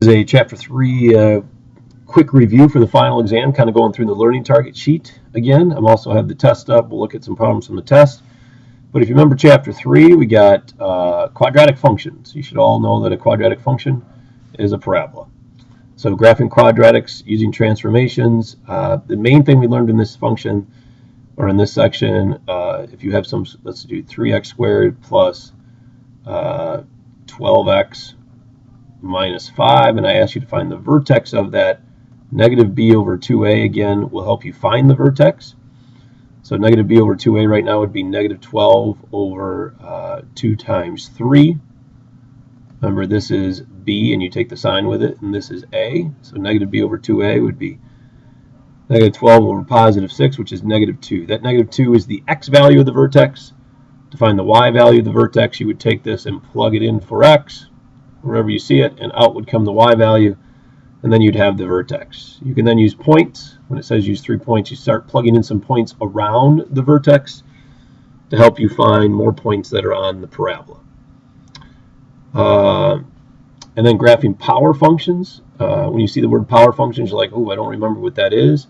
This is a Chapter 3 quick review for the final exam, kind of going through the learning target sheet again. I'm also have the test up. We'll look at some problems from the test. But if you remember Chapter 3, we got quadratic functions. You should all know that a quadratic function is a parabola. So graphing quadratics using transformations. The main thing we learned in this function, or in this section, if you have some, let's do 3x squared plus 12x minus 5, and I asked you to find the vertex of that. Negative b over 2a, again, will help you find the vertex. So negative b over 2a right now would be negative 12 over 2 times 3. Remember, this is b, and you take the sign with it, and this is a. So negative b over 2a would be negative 12 over positive 6, which is negative 2. That negative 2 is the x value of the vertex. To find the y value of the vertex, you would take this and plug it in for x, wherever you see it, and out would come the y value, and then you'd have the vertex. You can then use points. When it says use 3 points, you start plugging in some points around the vertex to help you find more points that are on the parabola. And then graphing power functions. When you see the word power functions, you're like, oh, I don't remember what that is.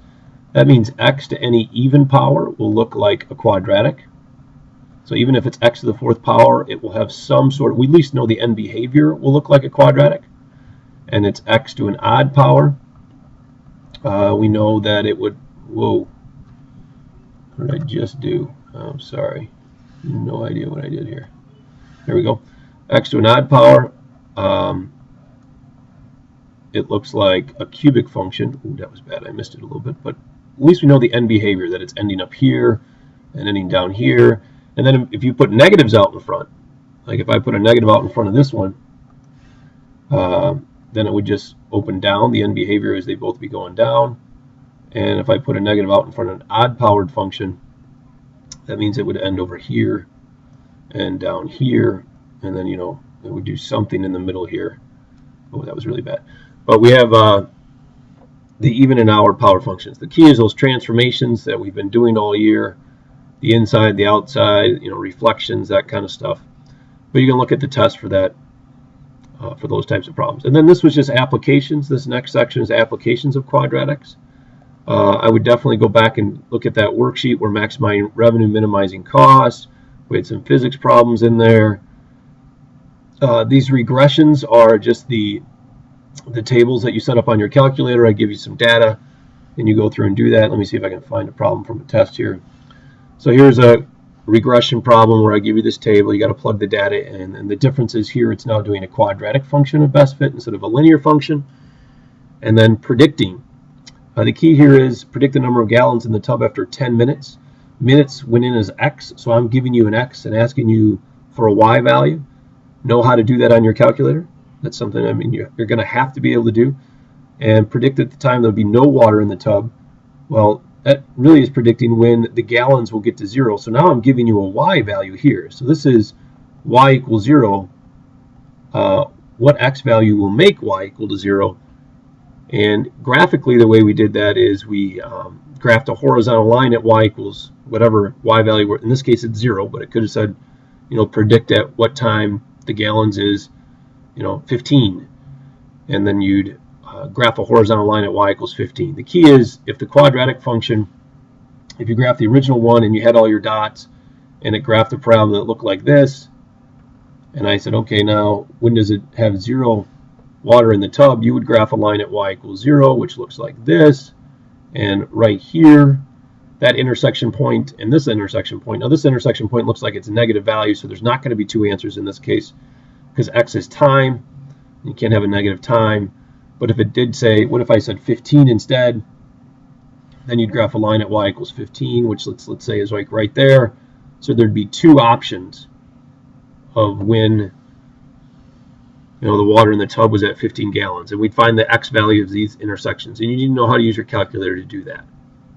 That means x to any even power will look like a quadratic. So even if it's x to the 4th power, it will have some sort of, we at least know the end behavior will look like a quadratic. And it's x to an odd power. We know that it would, whoa, what did I just do? I'm sorry, no idea what I did here. There we go. X to an odd power, it looks like a cubic function. Ooh, that was bad, I missed it a little bit, but at least we know the end behavior, that it's ending up here and ending down here. And then if you put negatives out in front, like if I put a negative out in front of this one, then it would just open down. The end behavior is they both be going down. And if I put a negative out in front of an odd powered function, that means it would end over here and down here. And then, you know, it would do something in the middle here. Oh, that was really bad. But we have the even and odd power functions. The key is those transformations that we've been doing all year. The inside, the outside, you know, reflections, that kind of stuff. But you can look at the test for that, for those types of problems. And then this was just applications. This next section is applications of quadratics. I would definitely go back and look at that worksheet. We're maximizing revenue, minimizing costs. We had some physics problems in there. These regressions are just the tables that you set up on your calculator. I give you some data, and you go through and do that. Let me see if I can find a problem from a test here. So here's a regression problem where I give you this table. You got to plug the data in, and the difference is here it's now doing a quadratic function of best fit instead of a linear function. And then predicting. The key here is predict the number of gallons in the tub after 10 minutes. Minutes went in as x, so I'm giving you an x and asking you for a y value. Know how to do that on your calculator. That's something, I mean, you're going to have to be able to do. And predict at the time there'll be no water in the tub. Well, that really is predicting when the gallons will get to 0. So now I'm giving you a y value here. So this is y equals 0. What x value will make y equal to 0? And graphically, the way we did that is we graphed a horizontal line at y equals whatever y value were. In this case, it's 0, but it could have said, you know, predict at what time the gallons is, you know, 15. And then you'd graph a horizontal line at y equals 15. The key is if the quadratic function, if you graph the original one and you had all your dots and it graphed a parabola that looked like this, and I said, okay, now when does it have 0 water in the tub, you would graph a line at y equals 0, which looks like this. And right here, that intersection point and this intersection point. Now this intersection point looks like it's a negative value, so there's not going to be two answers in this case because x is time. You can't have a negative time. But if it did say, what if I said 15 instead? Then you'd graph a line at y equals 15, which let's say is like right there. So there'd be two options of when, you know, the water in the tub was at 15 gallons. And we'd find the x value of these intersections. And you need to know how to use your calculator to do that.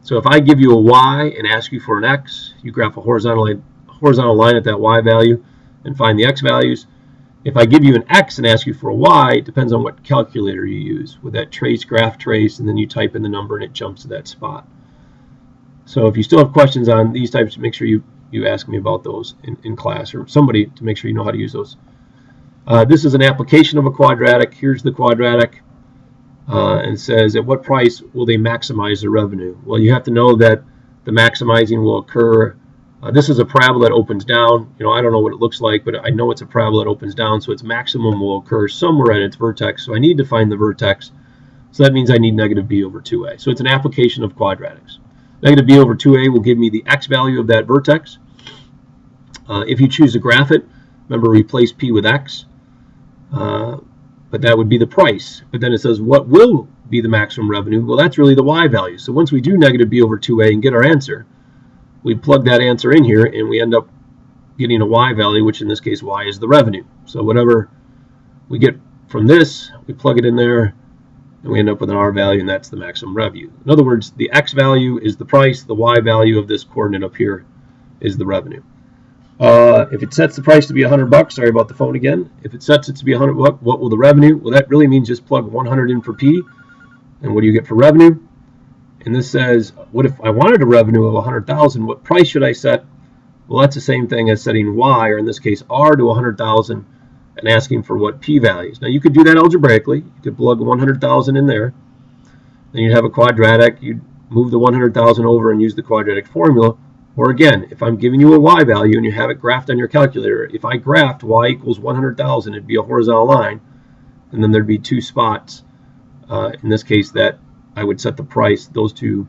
So if I give you a y and ask you for an x, you graph a horizontal line at that y value and find the x values. If I give you an x and ask you for a y, it depends on what calculator you use. With that trace, graph trace, and then you type in the number and it jumps to that spot. So if you still have questions on these types, make sure you ask me about those in class, or somebody to make sure you know how to use those. This is an application of a quadratic. Here's the quadratic. and it says, at what price will they maximize the revenue? Well, you have to know that the maximizing will occur. This is a parabola that opens down. I don't know what it looks like, but I know it's a parabola that opens down, so its maximum will occur somewhere at its vertex. So I need to find the vertex. So that means I need negative b over 2a. So it's an application of quadratics. Negative b over 2a will give me the x value of that vertex. If you choose to graph it, remember replace p with x. But that would be the price. But then it says what will be the maximum revenue? Well, that's really the y value. So once we do negative b over 2a and get our answer, we plug that answer in here and we end up getting a y value, which in this case y is the revenue. So whatever we get from this, we plug it in there and we end up with an r value, and that's the maximum revenue. In other words, the x value is the price, the y value of this coordinate up here is the revenue. If it sets the price to be $100, sorry about the phone again. If it sets it to be $100, what will the revenue? Well, that really means just plug 100 in for P. And what do you get for revenue? And this says, what if I wanted a revenue of 100,000? What price should I set? Well, that's the same thing as setting Y, or in this case R, to 100,000 and asking for what P values. Now, you could do that algebraically. You could plug 100,000 in there. Then you'd have a quadratic. You'd move the 100,000 over and use the quadratic formula. Or again, if I'm giving you a y value and you have it graphed on your calculator, if I graphed y equals 100,000, it'd be a horizontal line, and then there'd be two spots. In this case, that I would set the price. Those two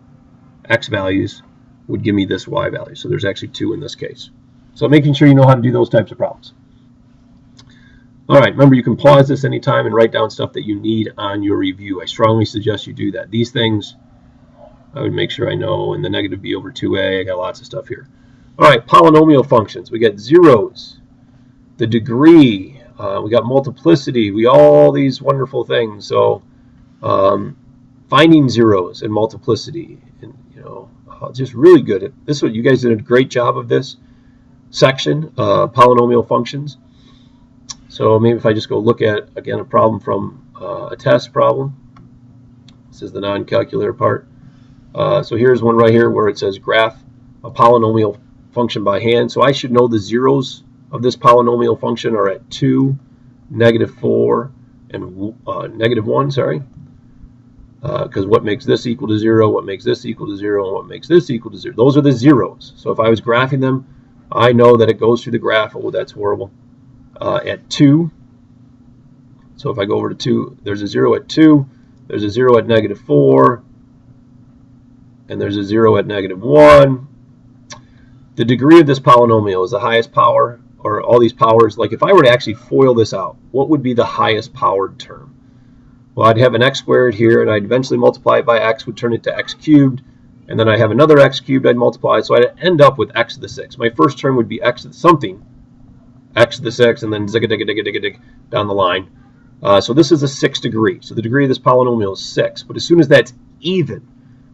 x values would give me this y value. So there's actually two in this case. So making sure you know how to do those types of problems. All right, remember you can pause this anytime and write down stuff that you need on your review. I strongly suggest you do that. These things I would make sure I know. In the negative b over 2a, I got lots of stuff here. All right, polynomial functions. We got zeros, the degree, we got multiplicity, we all these wonderful things. So finding zeros and multiplicity, and just really good at this. You guys did a great job of this section, polynomial functions. So maybe if I just go look at again a problem from a test problem. This is the non-calculator part. So here's one right here where it says graph a polynomial function by hand. So I should know the zeros of this polynomial function are at 2, -4, and -1, sorry. Because what makes this equal to 0, what makes this equal to 0, and what makes this equal to 0. Those are the zeros. So if I was graphing them, I know that it goes through the graph. Oh, that's horrible. At 2. So if I go over to 2, there's a 0 at 2, there's a 0 at -4, and there's a 0 at -1. The degree of this polynomial is the highest power, or all these powers. Like if I were to actually FOIL this out, what would be the highest powered term? Well, I'd have an x squared here, and I'd eventually multiply it by x, would turn it to x cubed, and then I have another x cubed I'd multiply, so I'd end up with x to the 6. My first term would be x to the something, x to the 6, and then zig-a-dig-a-dig-a-dig down the line. So this is a 6th degree. So the degree of this polynomial is 6. But as soon as that's even,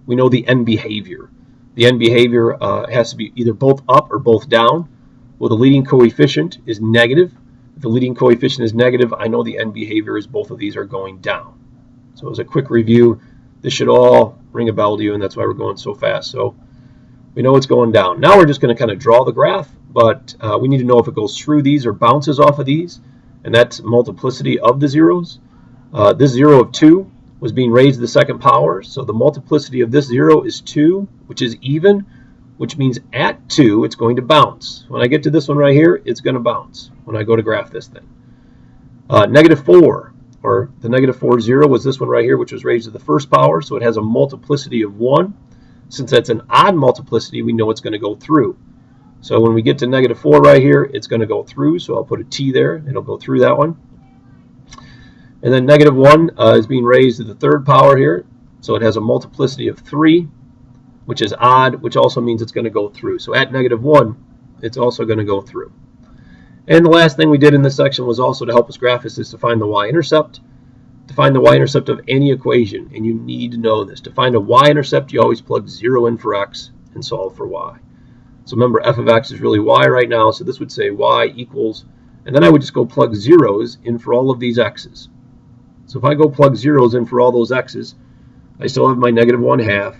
we know the end behavior. The end behavior has to be either both up or both down. Well, the leading coefficient is negative. If the leading coefficient is negative, I know the end behavior is both of these are going down. So as a quick review, this should all ring a bell to you, and that's why we're going so fast. So we know it's going down. Now we're just going to kind of draw the graph, but we need to know if it goes through these or bounces off of these, and that's multiplicity of the zeros. This 0 of 2 was being raised to the second power, so the multiplicity of this 0 is 2, which is even, which means at 2 it's going to bounce. When I get to this one right here, it's going to bounce when I go to graph this thing. -4, or the -4 0 was this one right here, which was raised to the first power, so it has a multiplicity of 1. Since that's an odd multiplicity, we know it's going to go through. So when we get to -4 right here, it's going to go through, so I'll put a T there. It'll go through that one. And then -1 is being raised to the third power here, so it has a multiplicity of 3, which is odd, which also means it's going to go through. So at -1, it's also going to go through. And the last thing we did in this section was also to help us graph this is to find the y-intercept. To find the y-intercept of any equation, and you need to know this. To find a y-intercept, you always plug 0 in for x and solve for y. So remember, f of x is really y right now, so this would say y equals, and then I would just go plug zeros in for all of these x's. So if I go plug zeros in for all those x's, I still have my -1/2.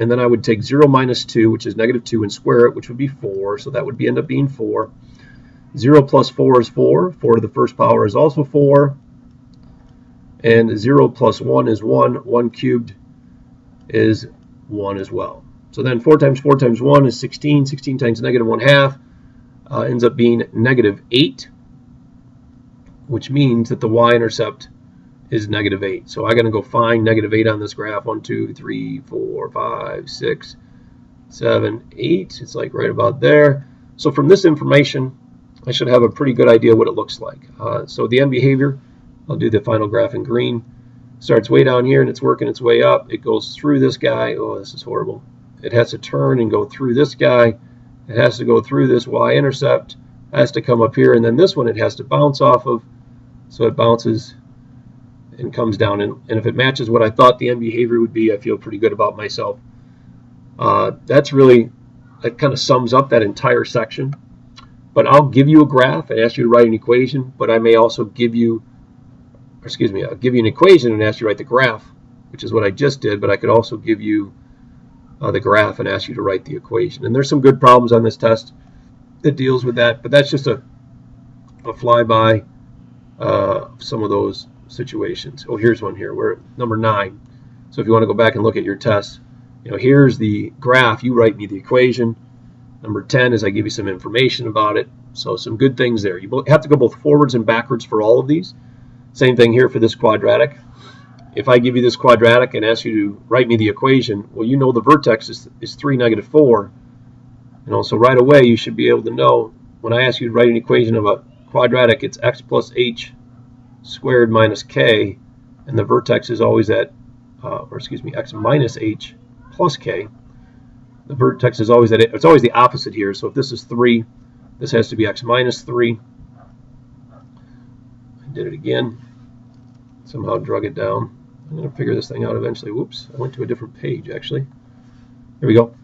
And then I would take 0 minus 2, which is -2, and square it, which would be 4, so that would end up being 4. 0 plus 4 is 4. 4 to the first power is also 4. And 0 plus 1 is 1. 1 cubed is 1 as well. So then 4 times 4 times 1 is 16. 16 times negative 1/2 ends up being negative 8, which means that the y-intercept is negative 8. So I'm going to go find negative 8 on this graph. 1, 2, 3, 4, 5, 6, 7, 8. It's like right about there. So from this information, I should have a pretty good idea what it looks like. So the end behavior, I'll do the final graph in green, starts way down here and it's working its way up. It goes through this guy. Oh, this is horrible. It has to turn and go through this guy. It has to go through this y-intercept. It has to come up here, and then this one it has to bounce off of. So it bounces and comes down. And if it matches what I thought the end behavior would be, I feel pretty good about myself. That kind of sums up that entire section. But I'll give you a graph and ask you to write an equation, but I may also give you, I'll give you an equation and ask you to write the graph, which is what I just did, but I could also give you the graph and ask you to write the equation. And there's some good problems on this test that deals with that, but that's just a flyby of some of those situations. Oh, here's one here. We're at number 9. So if you want to go back and look at your test, here's the graph. You write me the equation. Number 10 is I give you some information about it. So some good things there. You have to go both forwards and backwards for all of these. Same thing here for this quadratic. If I give you this quadratic and ask you to write me the equation, well, you know the vertex is 3, negative 4. So right away you should be able to know when I ask you to write an equation of a quadratic, it's x plus h squared minus k, and the vertex is always at, x minus h plus k. The vertex is always at, it's always the opposite here. So if this is 3, this has to be x minus 3. I did it again. Somehow drug it down. I'm going to figure this thing out eventually. Whoops, I went to a different page actually. Here we go.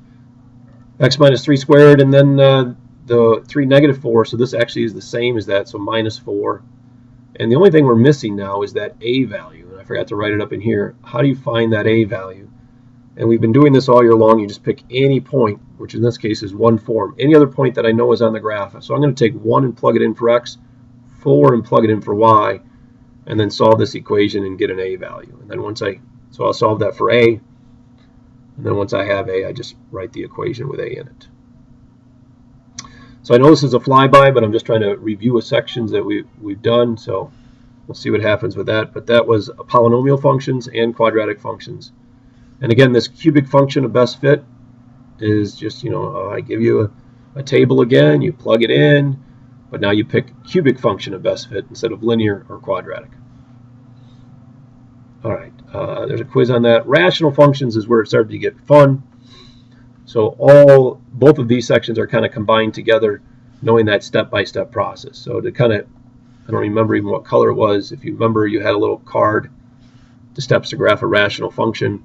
X minus 3 squared, and then the 3 negative 4. So this actually is the same as that, so minus 4. And the only thing we're missing now is that a value. And I forgot to write it up in here. How do you find that a value? And we've been doing this all year long. You just pick any point, which in this case is one form. Any other point that I know is on the graph. So I'm going to take 1 and plug it in for x, 4 and plug it in for y, and then solve this equation and get an a value. And then so I'll solve that for a, and then once I have a, I just write the equation with a in it. So I know this is a flyby, but I'm just trying to review a sections that we've done, so we'll see what happens with that. But that was polynomial functions and quadratic functions. And again, this cubic function of best fit is just, I give you a table again, you plug it in, but now you pick cubic function of best fit instead of linear or quadratic. All right, there's a quiz on that. Rational functions is where it started to get fun. So both of these sections are kind of combined together, knowing that step-by-step process. So to kind of, I don't remember even what color it was. If you remember, you had a little card, the steps to graph a rational function.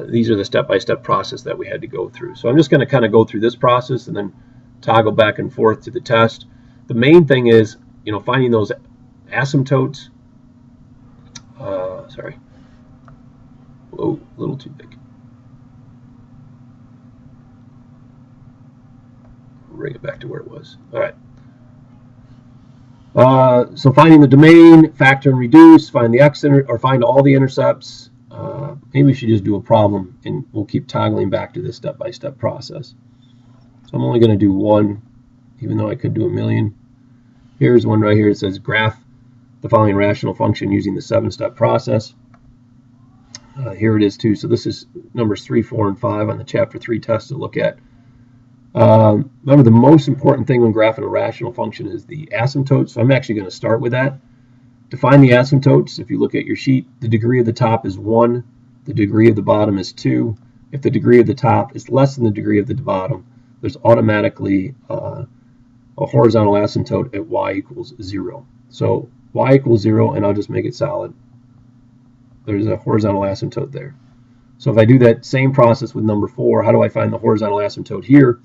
These are the step-by-step process that we had to go through. So I'm just going to kind of go through this process and then toggle back and forth to the test. The main thing is, finding those asymptotes. Sorry. Whoa, a little too big. Bring it back to where it was. All right. So finding the domain, factor and reduce, find the or find all the intercepts. Maybe we should just do a problem, and we'll keep toggling back to this step-by-step process. So I'm only going to do one, even though I could do a million. Here's one right here. It says graph the following rational function using the 7-step process. Here it is too. So this is numbers 3, 4, and 5 on the chapter 3 test to look at. Remember, the most important thing when graphing a rational function is the asymptotes. So I'm actually going to start with that. To find the asymptotes, if you look at your sheet, the degree of the top is 1, the degree of the bottom is 2. If the degree of the top is less than the degree of the bottom, there's automatically a horizontal asymptote at y equals 0. So y equals 0, and I'll just make it solid. There's a horizontal asymptote there. So if I do that same process with number 4, how do I find the horizontal asymptote here?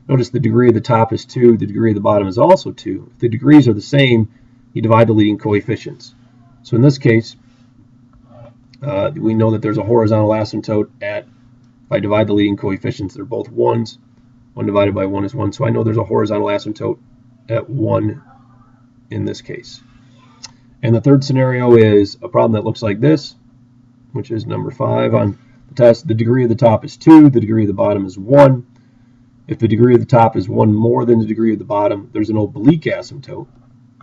Notice the degree of the top is 2, the degree of the bottom is also 2. If the degrees are the same, you divide the leading coefficients. So in this case, we know that there's a horizontal asymptote at, if I divide the leading coefficients, they're both 1s. 1 divided by 1 is 1. So I know there's a horizontal asymptote at 1 in this case. And the third scenario is a problem that looks like this, which is number 5 on the test. The degree of the top is 2, the degree of the bottom is 1. If the degree of the top is 1 more than the degree of the bottom, there's an oblique asymptote.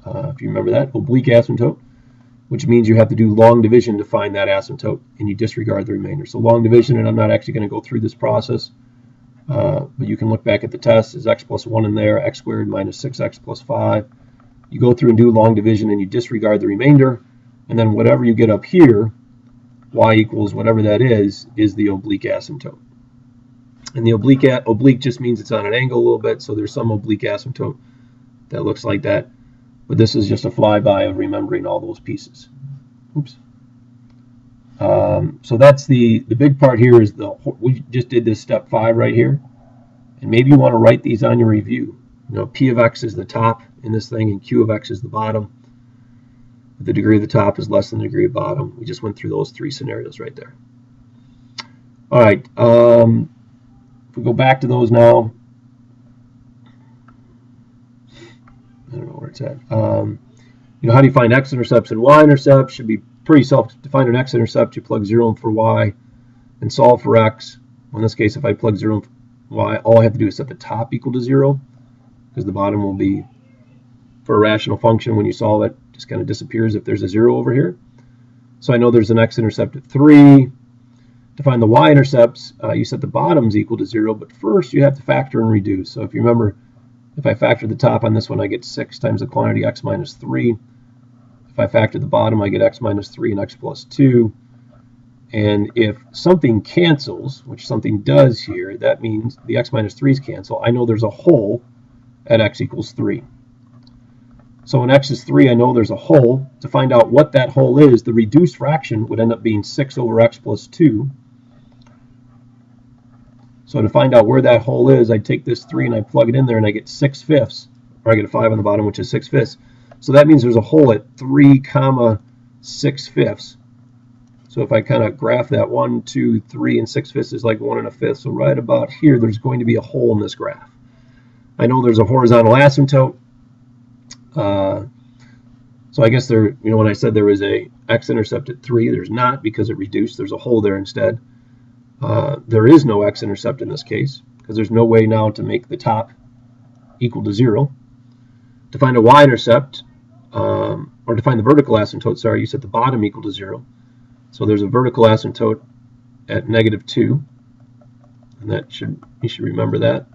If you remember that, oblique asymptote, which means you have to do long division to find that asymptote, and you disregard the remainder. So long division, and I'm not actually going to go through this process, but you can look back at the test. Is x plus 1 in there, x squared minus 6x plus 5. You go through and do long division, and you disregard the remainder, and then whatever you get up here, y equals whatever that is the oblique asymptote. And the oblique just means it's on an angle a little bit, so there's some oblique asymptote that looks like that. But this is just a flyby of remembering all those pieces. Oops. So that's the big part here is we just did this step 5 right here. And maybe you want to write these on your review. You know, P of x is the top in this thing, and Q of x is the bottom. The degree of the top is less than the degree of bottom. We just went through those 3 scenarios right there. All right. If we go back to those now, I don't know where it's at. You know, how do you find x-intercepts and y-intercepts? Should be pretty self-defined. An x-intercept, you plug 0 in for y and solve for x. Well, in this case, if I plug 0 in for y, all I have to do is set the top equal to 0, because the bottom will be, for a rational function, when you solve it, just kind of disappears if there's a 0 over here. So I know there's an x-intercept at 3. To find the y-intercepts, you set the bottoms equal to 0, but first you have to factor and reduce. So if you remember, if I factor the top on this one, I get 6 times the quantity x minus 3. If I factor the bottom, I get x minus 3 and x plus 2. And if something cancels, which something does here, that means the x minus 3's cancel. I know there's a hole at x equals 3. So when x is 3, I know there's a hole. To find out what that hole is, the reduced fraction would end up being 6 over x plus 2. So to find out where that hole is, I take this 3 and I plug it in there, and I get 6/5, or I get a 5 on the bottom, which is 6/5. So that means there's a hole at 3, 6/5. So if I kind of graph that 1, 2, 3, and 6/5 is like 1 1/5. So right about here, there's going to be a hole in this graph. I know there's a horizontal asymptote. So I guess there, you know, when I said there was a x-intercept at 3, there's not, because it reduced. There's a hole there instead. There is no x-intercept in this case, because there's no way now to make the top equal to 0. To find a y-intercept, or to find the vertical asymptote, sorry, you set the bottom equal to 0. So there's a vertical asymptote at -2, and that you should remember that.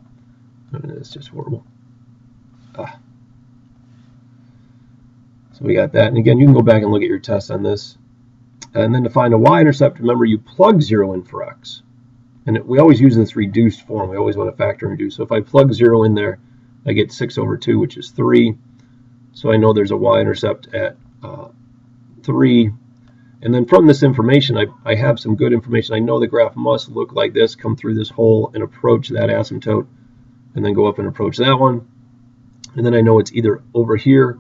It's just horrible. So we got that, and again, you can go back and look at your test on this. And then to find a y-intercept, remember you plug 0 in for x. And we always use this reduced form. We always want to factor and reduce. So if I plug 0 in there, I get 6 over 2, which is 3. So I know there's a y-intercept at 3. And then from this information, I have some good information. I know the graph must look like this, come through this hole and approach that asymptote, and then go up and approach that one. And then I know it's either over here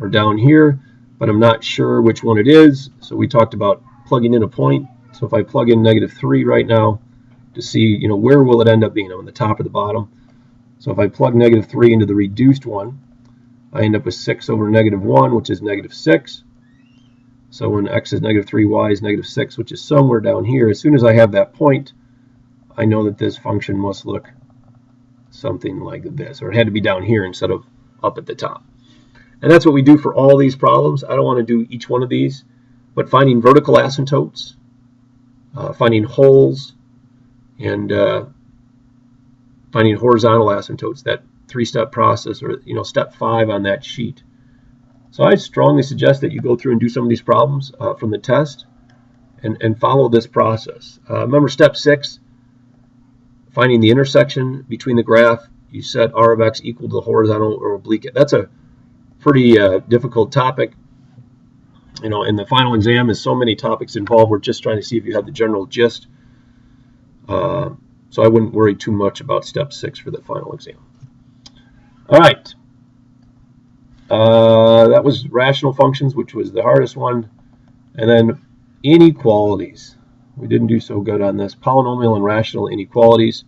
or down here, but I'm not sure which one it is. So we talked about plugging in a point. So if I plug in -3 right now to see, you know, where will it end up being? I'm on the top or the bottom. So if I plug -3 into the reduced one, I end up with 6 over -1, which is -6. So when x is -3, y is -6, which is somewhere down here. As soon as I have that point, I know that this function must look something like this, or it had to be down here instead of up at the top. And that's what we do for all these problems. I don't want to do each one of these, but finding vertical asymptotes, finding holes, and finding horizontal asymptotes, that 3-step process, or, you know, step 5 on that sheet. So I strongly suggest that you go through and do some of these problems from the test and follow this process. Remember step 6, finding the intersection between the graph. You set r of x equal to the horizontal or oblique. That's a pretty difficult topic. You know, in the final exam is so many topics involved. We're just trying to see if you have the general gist. So I wouldn't worry too much about step 6 for the final exam. All right. That was rational functions, which was the hardest one. And then inequalities. We didn't do so good on this. Polynomial and rational inequalities.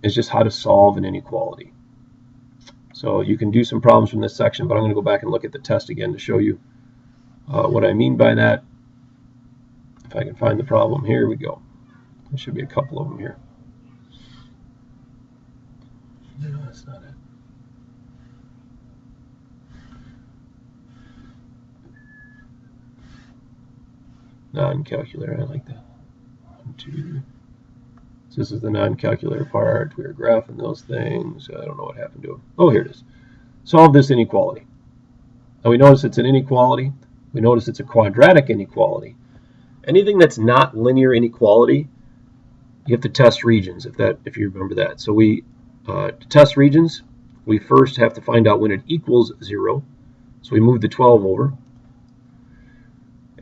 Is just how to solve an inequality. So you can do some problems from this section, but I'm going to go back and look at the test again to show you what I mean by that. If I can find the problem, here we go. There should be a couple of them here. No, that's not it. Non-calculator, I like that. 1, 2. So this is the non-calculator part. We were graphing those things. I don't know what happened to them. Oh, here it is. Solve this inequality. Now we notice it's an inequality. We notice it's a quadratic inequality. Anything that's not linear inequality, you have to test regions, if you remember that. So to test regions, we first have to find out when it equals 0. So we move the 12 over.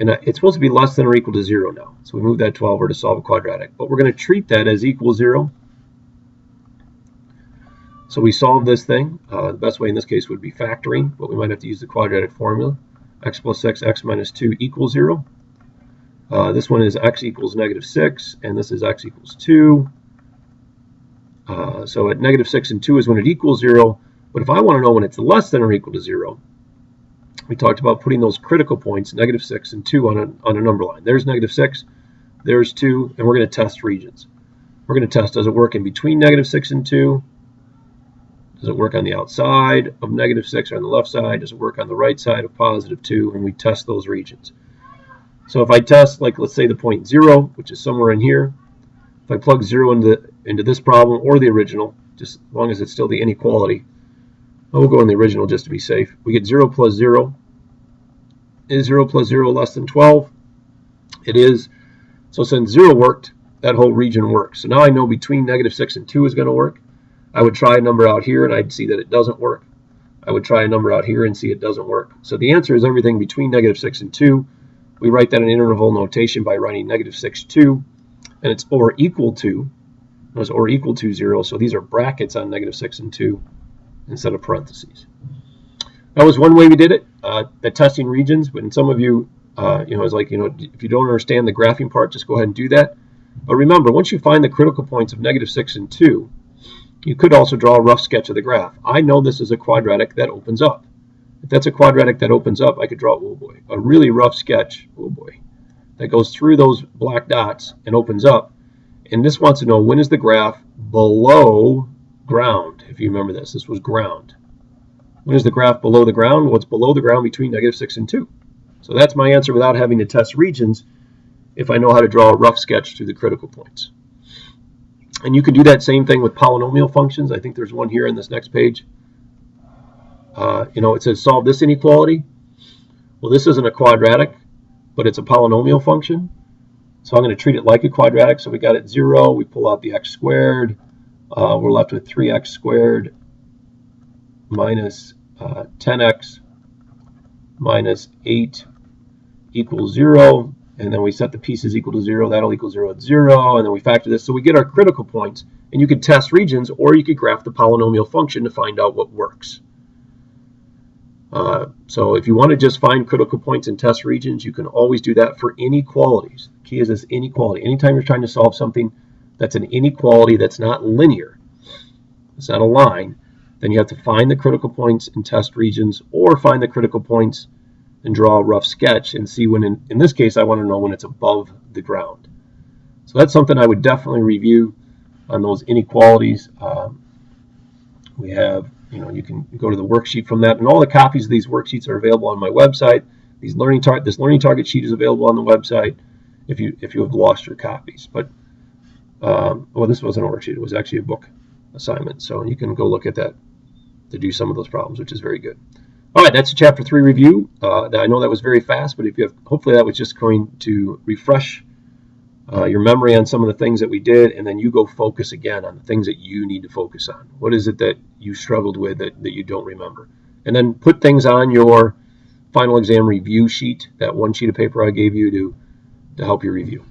And it's supposed to be less than or equal to 0 now. So we move that 12 over to solve a quadratic. But we're going to treat that as equal 0. So we solve this thing. The best way in this case would be factoring, but we might have to use the quadratic formula. X plus 6, x minus 2 equals 0. This one is x equals -6, and this is x equals 2. So at -6 and 2 is when it equals 0. But if I want to know when it's less than or equal to 0, we talked about putting those critical points, -6 and 2, on a number line. There's -6, there's 2, and we're going to test regions. We're going to test, does it work in between -6 and 2? Does it work on the outside of -6 or on the left side? Does it work on the right side of +2? And we test those regions. So if I test, like, let's say the point 0, which is somewhere in here, if I plug 0 into this problem or the original, just as long as it's still the inequality, we'll go in the original just to be safe. We get 0 plus 0. Is 0 plus 0 less than 12? It is. So since 0 worked, that whole region works. So now I know between -6 and 2 is going to work. I would try a number out here and I'd see that it doesn't work. I would try a number out here and see it doesn't work. So the answer is everything between -6 and 2. We write that in interval notation by writing -6, 2, and it's or equal to. Notice or equal to 0. So these are brackets on -6 and 2 instead of parentheses. That was one way we did it, the testing regions. But in some of you, it's like, if you don't understand the graphing part, just go ahead and do that. But remember, once you find the critical points of -6 and 2, you could also draw a rough sketch of the graph. I know this is a quadratic that opens up. If that's a quadratic that opens up, I could draw, oh boy, a really rough sketch, oh boy, that goes through those black dots and opens up. And this wants to know, when is the graph below ground? If you remember this was ground. When is the graph below the ground? What's below the ground between -6 and 2? So that's my answer without having to test regions, if I know how to draw a rough sketch through the critical points. And you can do that same thing with polynomial functions. I think there's one here in this next page. It says solve this inequality. Well, this isn't a quadratic, but it's a polynomial function. So I'm going to treat it like a quadratic. So we got it 0. We pull out the x squared. We're left with 3x squared minus 10x minus 8 equals 0. And then we set the pieces equal to 0. That'll equal 0 at 0. And then we factor this. So we get our critical points. And you could test regions, or you could graph the polynomial function to find out what works. So if you want to just find critical points and test regions, you can always do that for inequalities. The key is this inequality. Anytime you're trying to solve something that's an inequality that's not linear, it's not a line, then you have to find the critical points and test regions, or find the critical points and draw a rough sketch and see when, in this case, I want to know when it's above the ground. So that's something I would definitely review on those inequalities. We have, you can go to the worksheet from that, and all the copies of these worksheets are available on my website. This learning target sheet is available on the website if you have lost your copies. But well, this wasn't a worksheet; it was actually a book assignment. So you can go look at that to do some of those problems, which is very good. All right, that's a chapter 3 review. I know that was very fast, but hopefully that was just going to refresh your memory on some of the things that we did, and then you go focus again on the things that you need to focus on. What is it that you struggled with that you don't remember? And then put things on your final exam review sheet, that one sheet of paper I gave you to help you review.